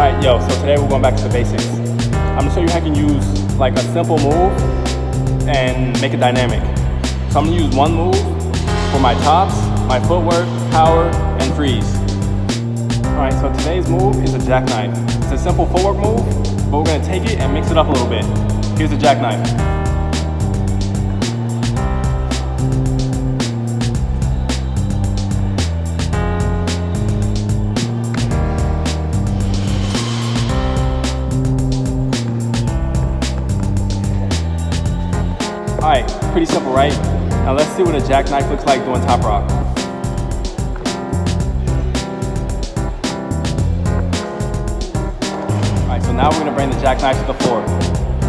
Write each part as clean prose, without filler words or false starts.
Alright, yo, so today we're going back to the basics. I'm gonna show you how you can use like a simple move and make it dynamic. So I'm gonna use one move for my tops, my footwork, power, and freeze. Alright, so today's move is a jackknife. It's a simple footwork move, but we're gonna take it and mix it up a little bit. Here's the jackknife. Alright, pretty simple, right? Now let's see what a jackknife looks like doing top rock. Alright, so now we're going to bring the jackknife to the floor.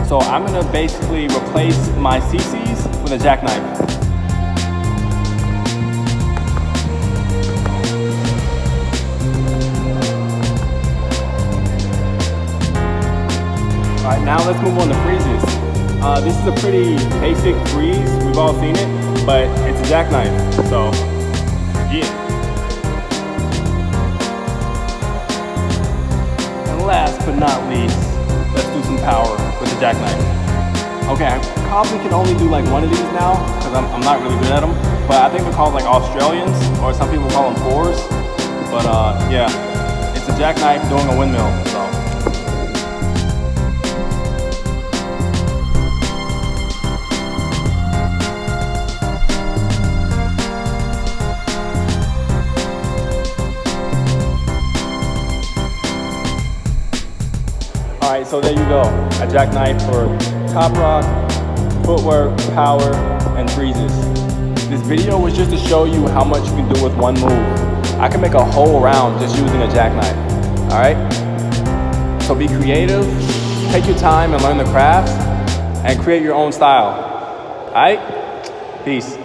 So I'm going to basically replace my CCs with a jackknife. Alright, now let's move on to freezes. This is a pretty basic freeze, we've all seen it, but it's a jackknife, so yeah. And last but not least, let's do some power with the jackknife. Okay, I probably can only do like one of these now, because I'm not really good at them, but I think they're called like Australians, or some people call them fours, but yeah, it's a jackknife doing a windmill, so. Alright, so there you go, a jackknife for top rock, footwork, power, and freezes. This video was just to show you how much you can do with one move. I can make a whole round just using a jackknife, alright? So be creative, take your time and learn the craft, and create your own style, alright? Peace.